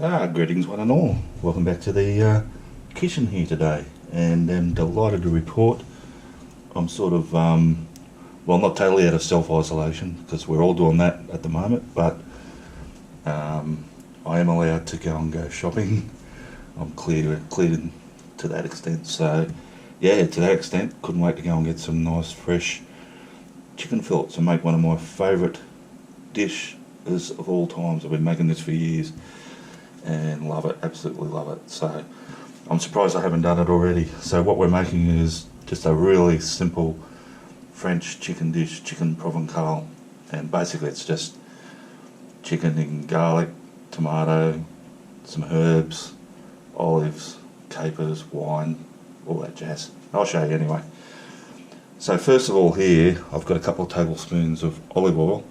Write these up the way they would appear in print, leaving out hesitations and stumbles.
Greetings one and all. Welcome back to the kitchen here today, and I'm delighted to report I'm sort of, well, not totally out of self-isolation because we're all doing that at the moment, but I am allowed to go shopping. I'm cleared to that extent, so yeah, to that extent, couldn't wait to go and get some nice fresh chicken fillets and make one of my favourite dishes of all times. I've been making this for years and love it, absolutely love it. So I'm surprised I haven't done it already. So what we're making is just a really simple French chicken dish, chicken Provencale, and basically it's just chicken and garlic, tomato, some herbs, olives, capers, wine, all that jazz. I'll show you anyway. So first of all here, I've got a couple of tablespoons of olive oil,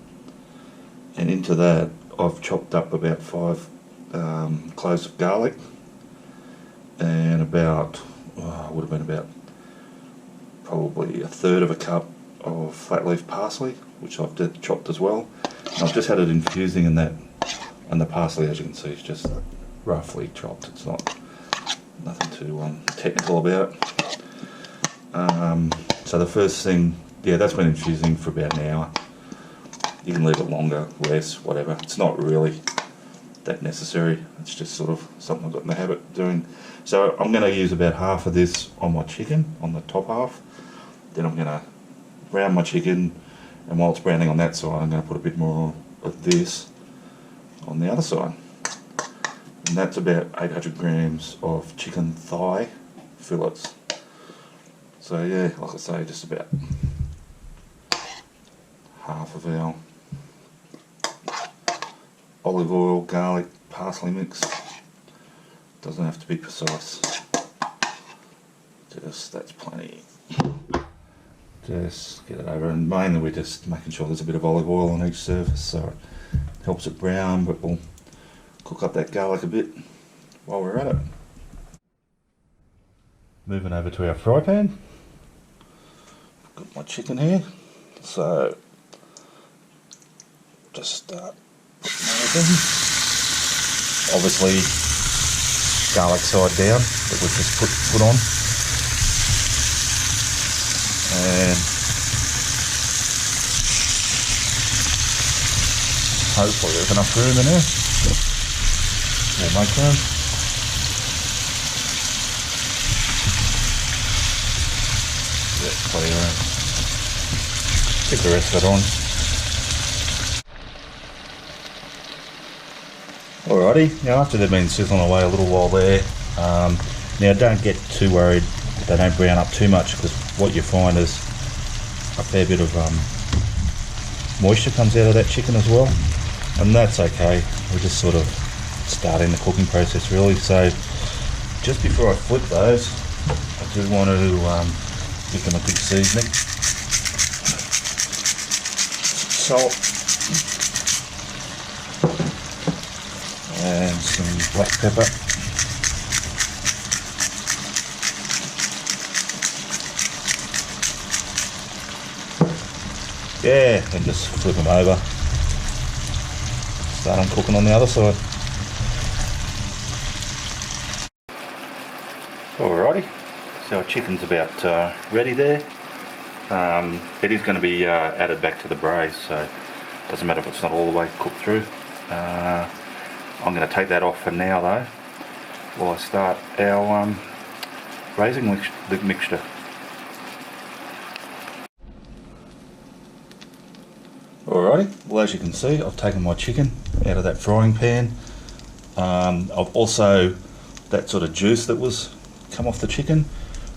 and into that I've chopped up about 5 cloves of garlic and about, would have been about probably 1/3 of a cup of flat leaf parsley, which I've chopped as well. And I've just had it infusing in that, and the parsley, as you can see, is just roughly chopped. It's not nothing too technical about. So the first thing, yeah, that's been infusing for about an hour. You can leave it longer, less, whatever. It's not really that necessary. It's just sort of something I've got in the habit of doing. So I'm going to use about half of this on my chicken, on the top half. Then I'm going to brown my chicken, and while it's browning on that side, I'm going to put a bit more of this on the other side. And that's about 800 grams of chicken thigh fillets. So yeah, like I say, just about half of our olive oil, garlic, parsley mix. Doesn't have to be precise. Just, that's plenty. Just get it over, and mainly we're just making sure there's a bit of olive oil on each surface so it helps it brown, but we'll cook up that garlic a bit while we're at it. Moving over to our fry pan. Got my chicken here, so just start putting that in. Obviously garlic side down that we've just put on, and hopefully there's enough room in there. We'll make room. Yeah, plenty of room. Stick the rest of it on. Alrighty, now after they've been sizzling away a little while there, now don't get too worried if they don't brown up too much, because what you find is a fair bit of moisture comes out of that chicken as well, and that's okay. We're just sort of starting the cooking process really. So just before I flip those, I do want to give them a good seasoning. Salt and some black pepper. Yeah, and just flip them over. Start on cooking on the other side. Alrighty, so our chicken's about ready there. It is going to be added back to the braise, so it doesn't matter if it's not all the way cooked through. I'm going to take that off for now though, while I start our braising mixture. Alrighty, well, as you can see, I've taken my chicken out of that frying pan. I've also, that sort of juice that was come off the chicken,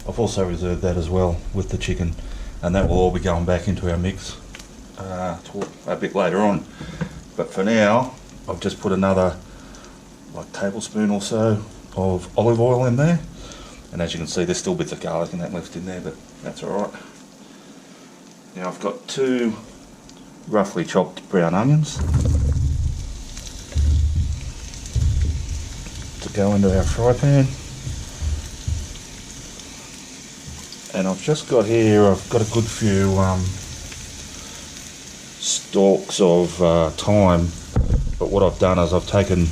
I've also reserved that as well with the chicken, and that will all be going back into our mix a bit later on. But for now, I've just put another tablespoon or so of olive oil in there, and as you can see, there's still bits of garlic and that left in there, but that's alright. Now I've got 2 roughly chopped brown onions to go into our fry pan, and I've just got here, I've got a good few stalks of thyme, but what I've done is I've taken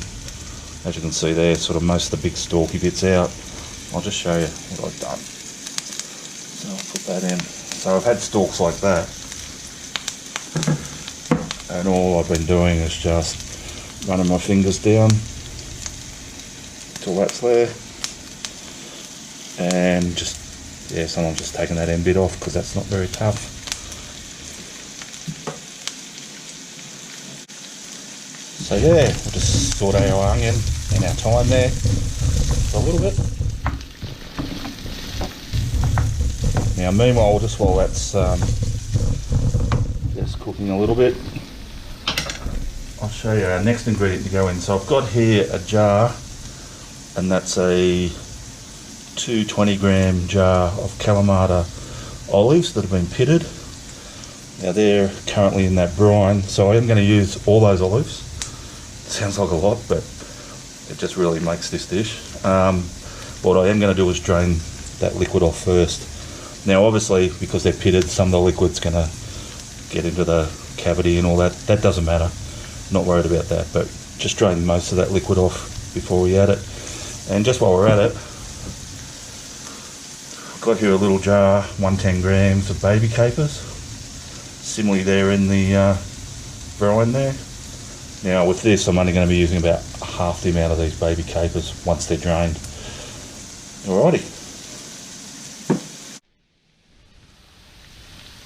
As you can see there, sort of most of the big stalky bits out. I'll just show you what I've done. So I'll put that in. So I've had stalks like that, and all I've been doing is just running my fingers down till that's there, and just, yeah, sometimes just taking that end bit off because that's not very tough. So yeah, we'll just saute our onion and our thyme there for a little bit. Now meanwhile, just while that's just cooking a little bit, I'll show you our next ingredient to go in. So I've got here a jar, and that's a 220-gram jar of Kalamata olives that have been pitted. Now they're currently in that brine, so I am going to use all those olives. Sounds like a lot, but it just really makes this dish. What I am going to do is drain that liquid off first. Now obviously, because they're pitted, some of the liquid's going to get into the cavity and all that. That doesn't matter, not worried about that, but just drain most of that liquid off before we add it. And just while we're at it, I've got here a little jar, 110 grams of baby capers. Similarly there in the brine there. Now with this, I'm only going to be using about half the amount of these baby capers once they're drained. Alrighty.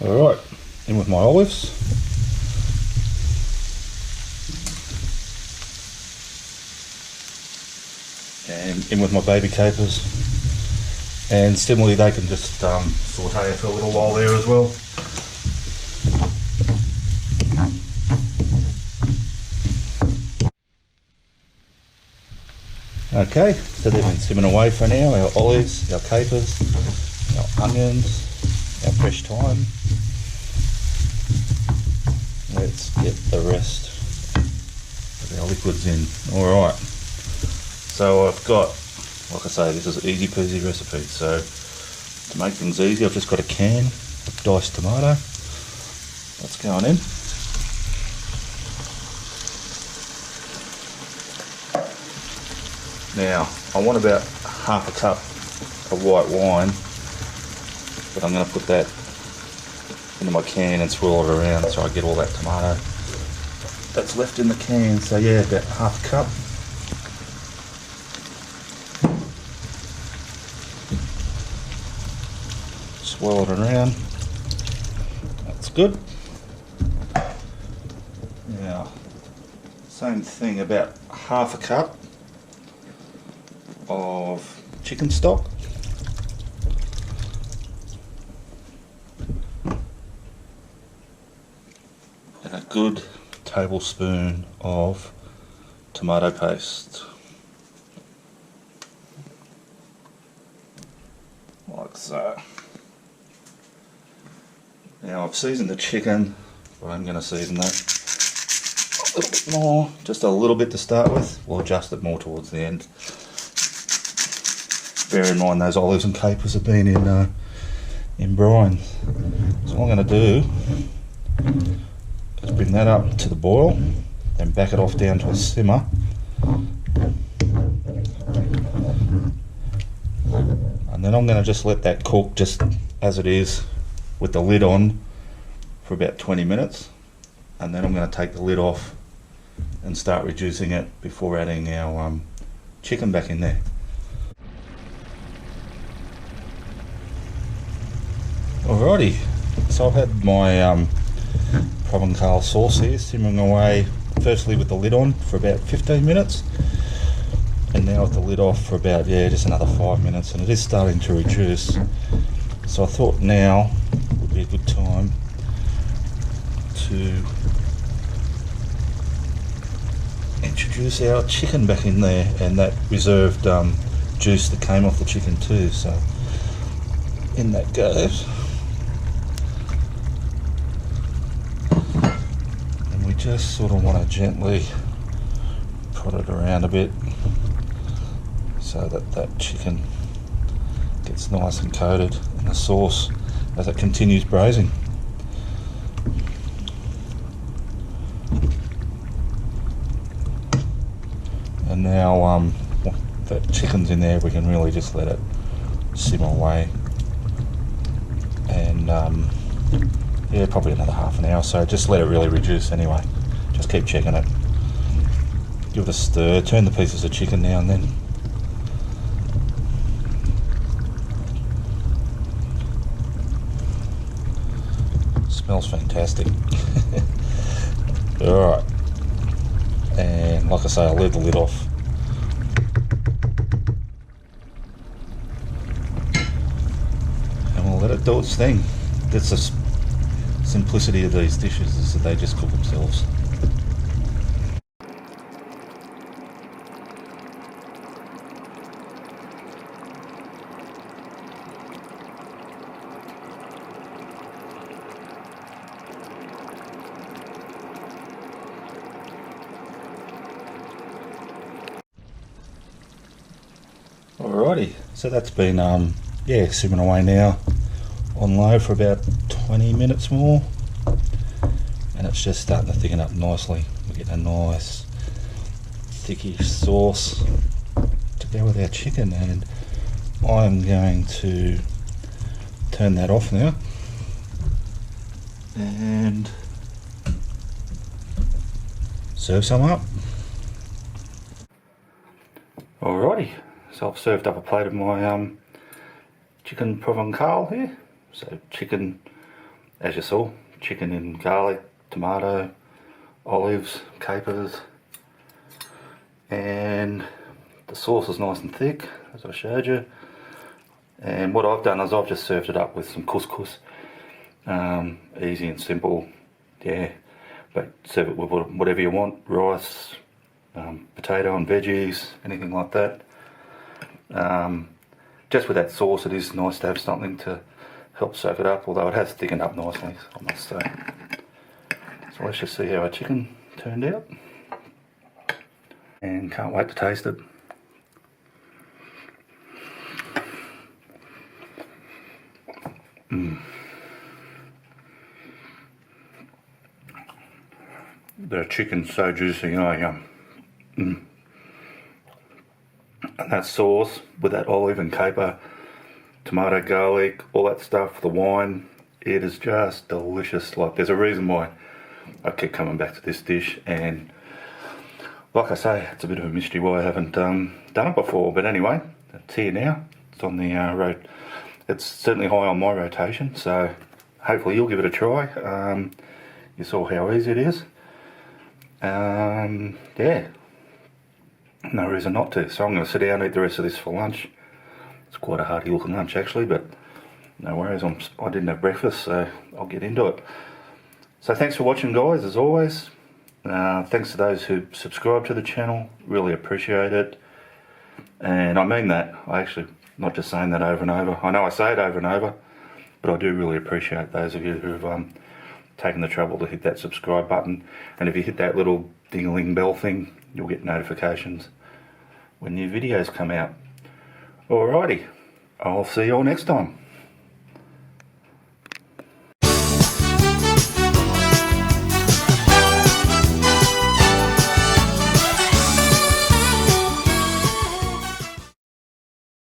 Alright, in with my olives. And in with my baby capers. And similarly, they can just saute it for a little while there as well. Okay, so they've been simming away for now. Our olives, our capers, our onions, our fresh thyme. Let's get the rest of our liquids in. Alright, so I've got, like I say, this is an easy peasy recipe. So to make things easy, I've just got a can of diced tomato. That's going in. Now, I want about half a cup of white wine, but I'm going to put that into my can and swirl it around so I get all that tomato that's left in the can. So yeah, about half a cup. Swirl it around. That's good. Now, same thing, about half a cup of chicken stock. And a good tablespoon of tomato paste. Like so. Now I've seasoned the chicken, but I'm going to season that a little bit more, just a little bit to start with. We'll adjust it more towards the end. Bear in mind those olives and capers have been in brine. So what I'm going to do is bring that up to the boil, then back it off down to a simmer. And then I'm going to just let that cook just as it is with the lid on for about 20 minutes. And then I'm going to take the lid off and start reducing it before adding our chicken back in there. Alrighty, so I've had my Provencale sauce here simmering away, firstly with the lid on for about 15 minutes, and now with the lid off for about, yeah, just another 5 minutes, and it is starting to reduce. So I thought now would be a good time to introduce our chicken back in there, and that reserved juice that came off the chicken too, so in that goes. And we just sort of want to gently prod it around a bit so that that chicken gets nice and coated in the sauce as it continues braising. And Now the chicken's in there, we can really just let it simmer away, and yeah, probably another half an hour, so just let it really reduce anyway. Just keep checking it, give it a stir, turn the pieces of chicken now and then. Smells fantastic. Alright, and like I say, I'll leave the lid off. And we'll let it do its thing. That's the simplicity of these dishes, is that they just cook themselves. Alrighty, so that's been yeah, simmering away now on low for about 20 minutes more, and it's just starting to thicken up nicely. We're getting a nice thickish sauce to go with our chicken, and I'm going to turn that off now and serve some up. Alrighty, so I've served up a plate of my chicken Provencale here. So chicken, as you saw, chicken in garlic, tomato, olives, capers, and the sauce is nice and thick, as I showed you. And what I've done is I've just served it up with some couscous. Easy and simple, yeah, but serve it with whatever you want, rice, potato and veggies, anything like that. Just with that sauce, it is nice to have something to help soak it up, although it has thickened up nicely, I must say. So let's just see how our chicken turned out, and can't wait to taste it. The chicken's so juicy, you know. And that sauce with that olive and caper, tomato, garlic, all that stuff, the wine, it is just delicious. Like, there's a reason why I keep coming back to this dish, and like I say, it's a bit of a mystery why I haven't done it before. But anyway, it's here now. It's on the road. It's certainly high on my rotation, so hopefully you'll give it a try. You saw how easy it is. Yeah, no reason not to. So I'm going to sit down and eat the rest of this for lunch. It's quite a hearty looking lunch actually, but no worries, I didn't have breakfast, so I'll get into it. So thanks for watching, guys, as always. Thanks to those who subscribe to the channel, really appreciate it. And I mean that, I actually, not just saying that over and over. I know I say it over and over, but I do really appreciate those of you who've taken the trouble to hit that subscribe button. And if you hit that little ding-a-ling bell thing, you'll get notifications when new videos come out. Alrighty, I'll see you all next time.